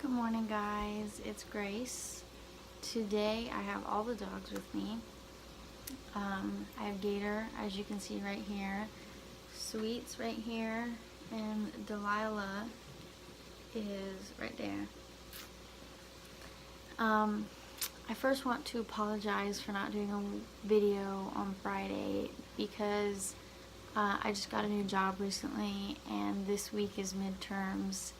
Good morning, guys. It's Grace. Today I have all the dogs with me. I have Gator, as you can see right here, Sweets right here, and Delilah is right there. I first want to apologize for not doing a video on Friday because I just got a new job recently and this week is midterms,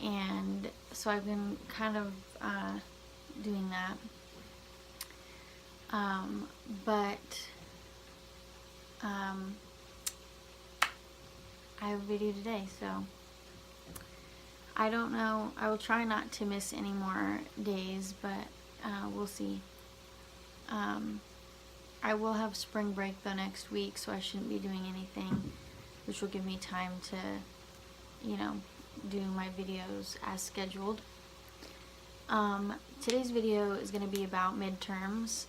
and so I've been kind of doing that. I have a video today, so I don't know. I will try not to miss any more days, but we'll see. I will have spring break though next week, so I shouldn't be doing anything, which will give me time to, do my videos as scheduled. Today's video is going to be about midterms.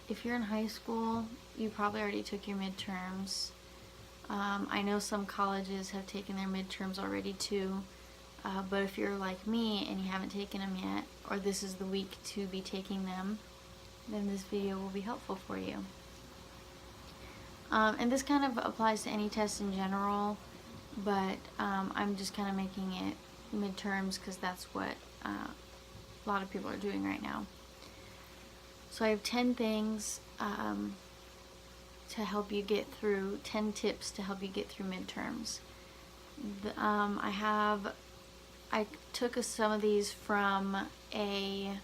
If you're in high school, you probably already took your midterms. I know some colleges have taken their midterms already too, but if you're like me and you haven't taken them yet, or this is the week to be taking them, then this video will be helpful for you. And this kind of applies to any test in general, but I'm just kind of making it midterms because that's what a lot of people are doing right now. So I have 10 things to help you get through, 10 tips to help you get through midterms. I took some of these from a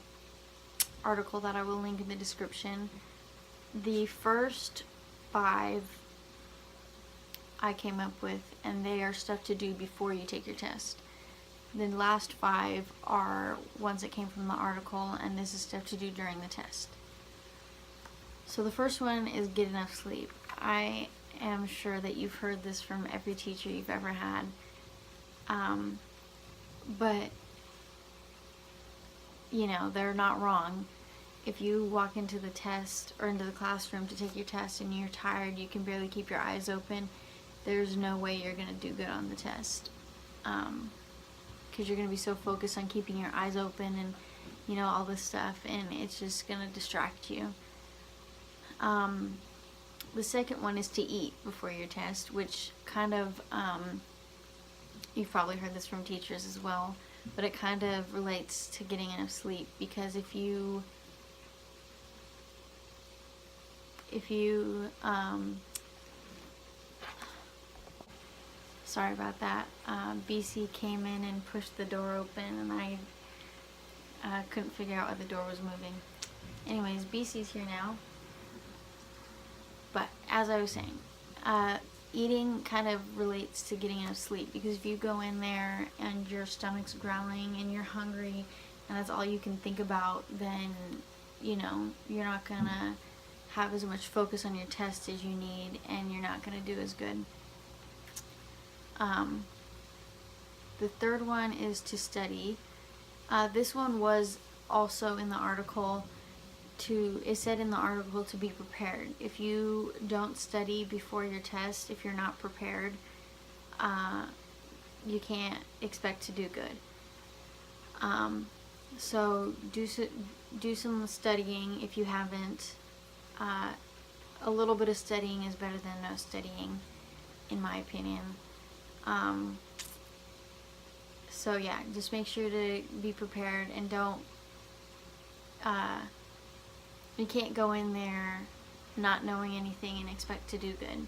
article that I will link in the description. The first 5 I came up with, and they are stuff to do before you take your test. The last 5 are ones that came from the article, and this is stuff to do during the test. So the first one is get enough sleep. I am sure that you've heard this from every teacher you've ever had. But they're not wrong. If you walk into the test or into the classroom to take your test and you're tired, you can barely keep your eyes open, there's no way you're going to do good on the test. Because you're going to be so focused on keeping your eyes open and all this stuff, and it's just going to distract you. The second one is to eat before your test, which kind of, you've probably heard this from teachers as well, but it kind of relates to getting enough sleep, because if you sorry about that, BC came in and pushed the door open and I couldn't figure out why the door was moving. Anyways, BC's here now. But as I was saying, eating kind of relates to getting enough sleep, because if you go in there and your stomach's growling and you're hungry and that's all you can think about, then you're not gonna have as much focus on your test as you need, and you're not gonna do as good. The third one is to study. This one was also in the article. It said in the article to be prepared. If you don't study before your test, if you're not prepared, you can't expect to do good. So do some studying if you haven't. A little bit of studying is better than no studying, in my opinion. So yeah, just make sure to be prepared and don't. You can't go in there not knowing anything and expect to do good,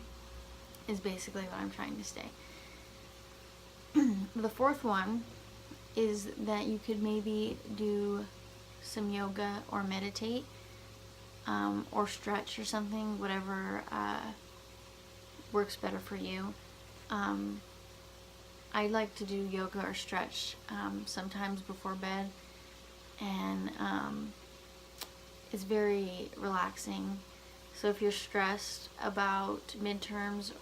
is basically what I'm trying to say. The fourth one is that you could maybe do some yoga or meditate, or stretch or something, whatever works better for you. I like to do yoga or stretch sometimes before bed, and it's very relaxing. So if you're stressed about midterms,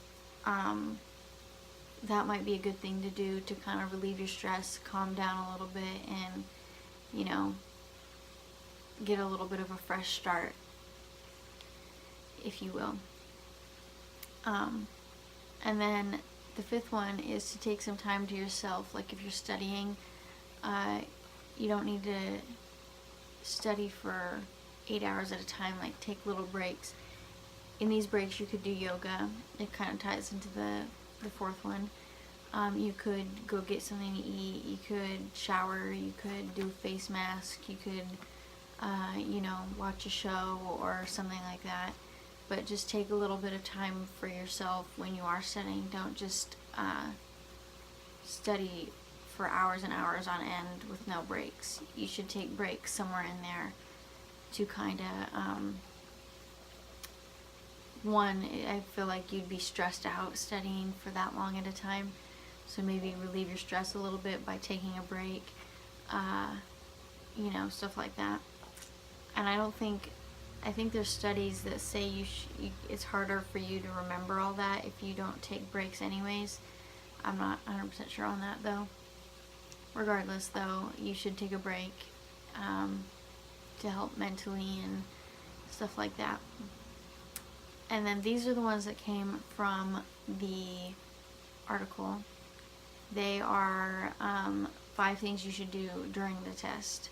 that might be a good thing to do to kind of relieve your stress, calm down a little bit, and get a little bit of a fresh start, if you will. And then the fifth one is to take some time to yourself. Like if you're studying, you don't need to study for 8 hours at a time. Like, take little breaks. In these breaks, you could do yoga. It kind of ties into the fourth one. You could go get something to eat. You could shower. You could do a face mask. You could, watch a show or something like that. But just take a little bit of time for yourself when you are studying. Don't just study for hours and hours on end with no breaks. You should take breaks somewhere in there to kind of, one, I feel like you'd be stressed out studying for that long at a time. So maybe relieve your stress a little bit by taking a break, stuff like that. And I think there's studies that say it's harder for you to remember all that if you don't take breaks anyways. I'm not 100% sure on that though. Regardless though, you should take a break to help mentally and stuff like that. And then these are the ones that came from the article. They are 5 things you should do during the test.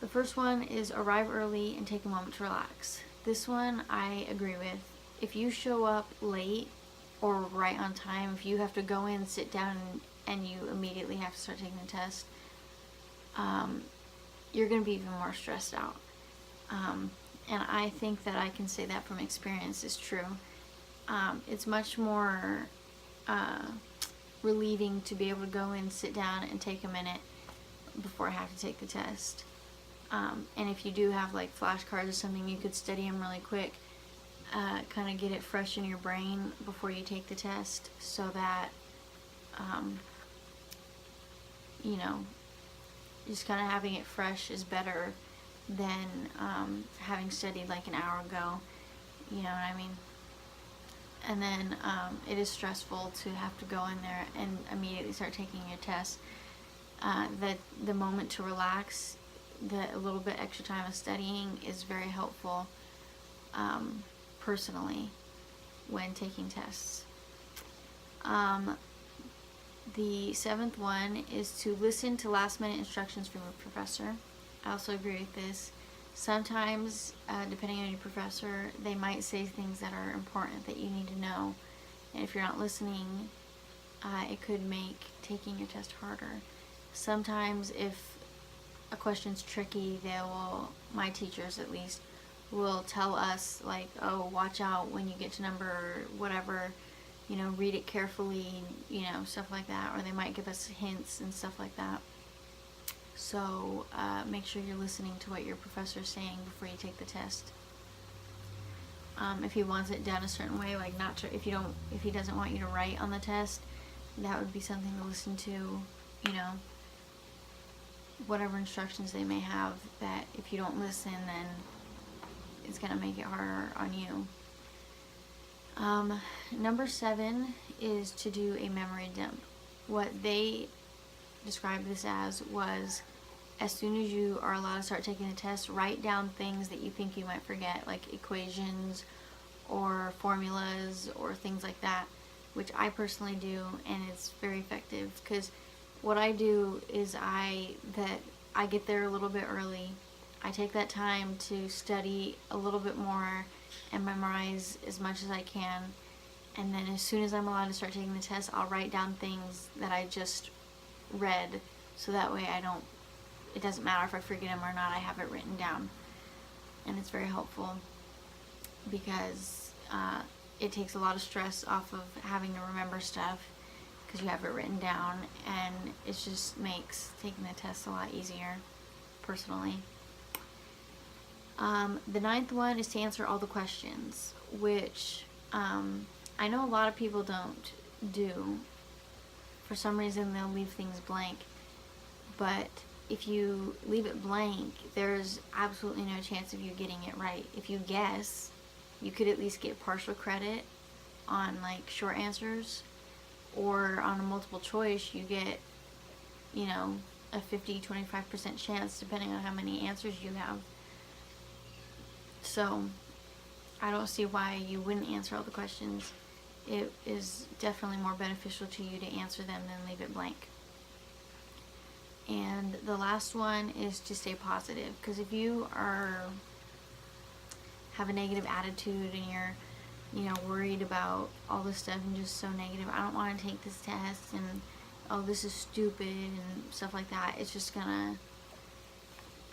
The first one is arrive early and take a moment to relax. This one I agree with. If you show up late or right on time, if you have to go in, sit down, and you immediately have to start taking the test, you're going to be even more stressed out. And I think that I can say that from experience is true. It's much more relieving to be able to go in, sit down, and take a minute before I have to take the test. And if you do have like flashcards or something, you could study them really quick, kind of get it fresh in your brain before you take the test, so that, just kind of having it fresh is better than having studied like an hour ago, you know what I mean? And then it is stressful to have to go in there and immediately start taking your test. The moment to relax, a little bit extra time of studying is very helpful personally when taking tests. The 7th one is to listen to last minute instructions from your professor. I also agree with this. Sometimes, depending on your professor, they might say things that are important that you need to know. And if you're not listening, it could make taking your test harder. Sometimes if a question's tricky, my teachers at least, will tell us like, oh, watch out when you get to number whatever, read it carefully, stuff like that. Or they might give us hints and stuff like that. So make sure you're listening to what your professor is saying before you take the test. If he wants it done a certain way, like if he doesn't want you to write on the test, that would be something to listen to. Whatever instructions they may have, that if you don't listen, then it's gonna make it harder on you. Number 7 is to do a memory dump. What they described this as was, as soon as you are allowed to start taking the test, write down things that you think you might forget, like equations or formulas or things like that, which I personally do, and it's very effective. Because what I do is I get there a little bit early. I take that time to study a little bit more and memorize as much as I can, and then as soon as I'm allowed to start taking the test, I'll write down things that I just read, so that way it doesn't matter if I forget them or not, I have it written down. And it's very helpful because it takes a lot of stress off of having to remember stuff, because you have it written down, and it just makes taking the test a lot easier, personally. The 9th one is to answer all the questions, which I know a lot of people don't do. For some reason, they'll leave things blank. But if you leave it blank, there's absolutely no chance of you getting it right. If you guess, you could at least get partial credit on like short answers, or on a multiple choice, you get, a 50-25% chance depending on how many answers you have. So I don't see why you wouldn't answer all the questions. It is definitely more beneficial to you to answer them than leave it blank. And the last one is to stay positive, because if you have a negative attitude and you're, worried about all this stuff and just so negative, I don't want to take this test, and oh, this is stupid and stuff like that, it's just gonna,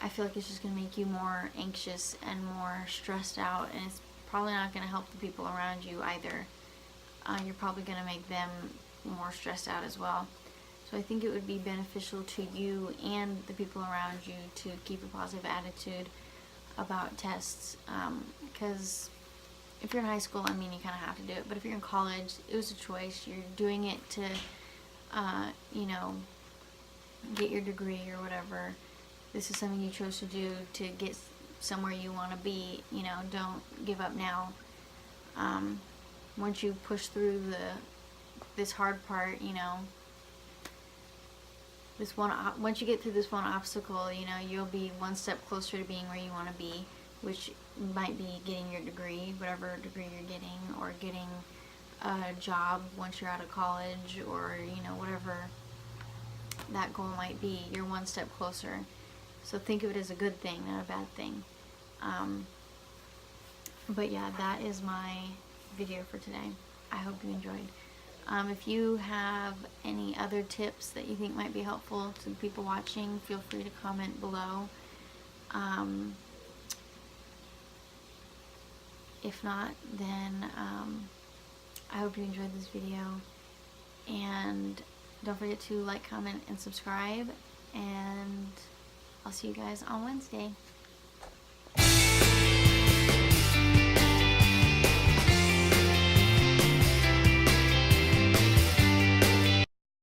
I feel like it's just gonna make you more anxious and more stressed out, and it's probably not gonna help the people around you either. You're probably gonna make them more stressed out as well. So I think it would be beneficial to you and the people around you to keep a positive attitude about tests, because if you're in high school, I mean, you kind of have to do it, but if you're in college, it was a choice. You're doing it to, get your degree or whatever. This is something you chose to do to get somewhere you want to be. Don't give up now. Once you push through this hard part, once you get through this one obstacle, you'll be one step closer to being where you want to be, which might be getting your degree, whatever degree you're getting, or getting a job once you're out of college, or, whatever that goal might be. You're one step closer. So think of it as a good thing, not a bad thing. But yeah, that is my video for today. I hope you enjoyed. If you have any other tips that you think might be helpful to the people watching, feel free to comment below. If not, then I hope you enjoyed this video, and don't forget to like, comment, and subscribe, and I'll see you guys on Wednesday.